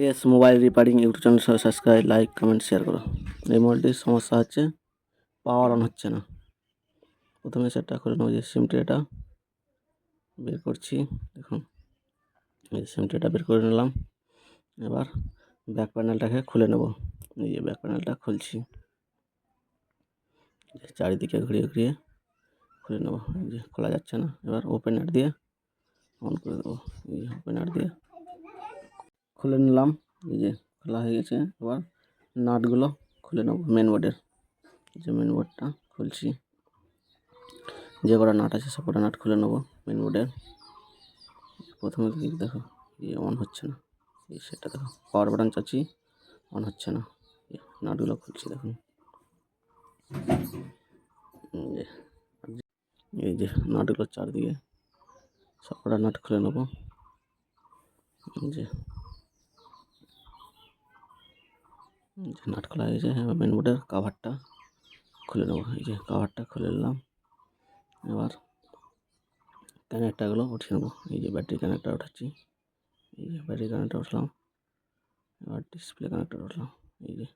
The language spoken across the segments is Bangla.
S mobile repairing YouTube channel subscribe, like, comment, share করো। এই মোবাইলটির সমস্যা হচ্ছে পাওয়ার অন হচ্ছে না। প্রথমে সেটটা খুলে নেবো, যে সিম ট্রেটা বের করছি। দেখুন এই সিম ট্রেটা বের করে নিলাম। এবার ব্যাক প্যানেলটাকে খুলে নেব। এই যে ব্যাক প্যানেলটা খুলছি, চারিদিকে ঘুরিয়ে ঘুরিয়ে খুলে নেব। এই যে খোলা যাচ্ছে না। এবার ওপেনার দিয়ে অন করে দেবো। এই যে ওপেনার দিয়ে খুলে নিলাম। এই যে খোলা হয়ে গেছে। এবার নাটগুলো খুলে নেব মেন বোর্ডের। যে মেন বোর্ডটা খুলছি, যে কটা নাট আছে সব কটা নাট খুলে নেব মেন বোর্ডের। প্রথমে দিক দেখো এই অন হচ্ছে না, এই সেটা দেখো পাওয়ার বাটন চাচ্ছি, অন হচ্ছে না। নাটগুলো খুলছি, দেখুন এই যে নাটগুলো চারদিকে সব কটা নাট খুলে নেব। যে নাট খোলা হয়ে গেছে। এবার মেন বোর্ডের কাভারটা খুলে নেব। এই যে কাভারটা খুলে নিলাম। এবার কানেক্টারগুলো উঠিয়ে নেব। এই যে ব্যাটারি কানেক্টার উঠাচ্ছি, এই যে ব্যাটারি কানেক্টার উঠলাম। এবার ডিসপ্লে কানেক্টার উঠলাম। এই যে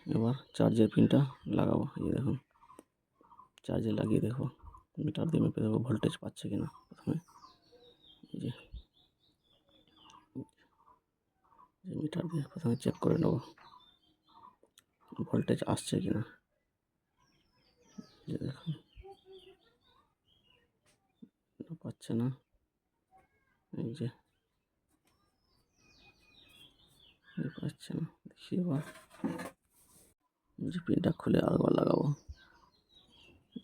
এবার চার্জের পিনটা লাগাবো। এই যে দেখুন চার্জে লাগিয়ে দেখো, মিটার দিয়ে মেপে দেখো ভোল্টেজ পাচ্ছে কিনা। প্রথমে এই যে মিটার দিয়ে প্রথমে চেক করে নেব ভোল্টেজ আসছে কিনা। এই যে দেখুন পাচ্ছে না। এই যে পাচ্ছে না, দেখি এবার যে পিনটা খুলে আরেকবার লাগাবো।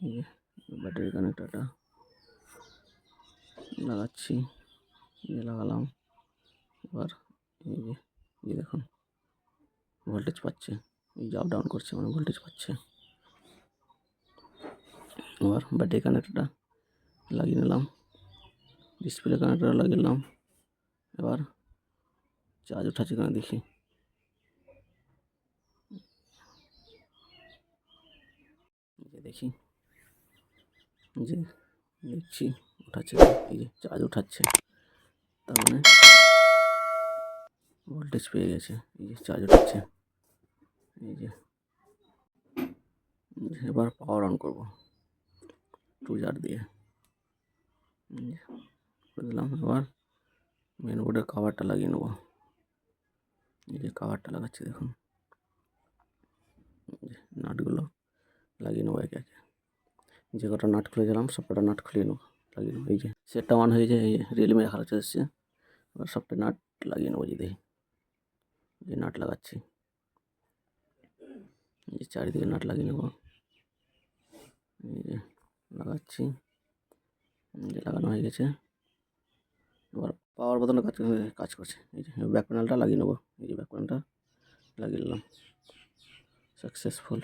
এই যে ব্যাটারি কানেক্টারটা লাগাচ্ছি, লাগালাম। এবার এই যে দেখুন ভোল্টেজ পাচ্ছে, এই যে আপ ডাউন করছে মানে ভোল্টেজ পাচ্ছে। এবার ব্যাটারি কানেক্টারটা লাগিয়ে নিলাম, ডিসপ্লে কানেক্টার লাগিয়ে নিলাম। এবার চার্জ উঠাচ্ছে কিনা দেখি। দেখি যে দেখছি উঠাচ্ছে, এই যে চার্জ উঠাচ্ছে, তার মানে ভোল্টেজ পেয়ে গেছে। এই যে চার্জ উঠাচ্ছে। এই যে এবার পাওয়ার অন করবো টুজার দিয়ে করে দিলাম। এবার মেন বোর্ডের কাভারটা লাগিয়ে নেবো। এই যে কাভারটা লাগাচ্ছি, দেখুন নাটগুলো লাগিয়ে নেবো একে একে। যে কটা নাট খুলেছিলাম সব কটা নাট খুলিয়ে নেবো, লাগিয়ে নেবো। এই যে সেটটা অন হয়ে যায়, এই যে রিয়েলমি দেখা চলে এসছে। এবার সবটা নাট লাগিয়ে নেবো। যে দেখি যে নাট লাগাচ্ছি, এই যে চারিদিকে নাট লাগিয়ে নেবো। এই যে লাগাচ্ছি, যে লাগানো হয়ে গেছে। এবার পাওয়ার বোতামে কাজ করছে। এই যে ব্যাক প্যানেলটা লাগিয়ে নেবো। এই যে ব্যাক প্যানেলটা লাগিয়ে নিলাম, সাকসেসফুল।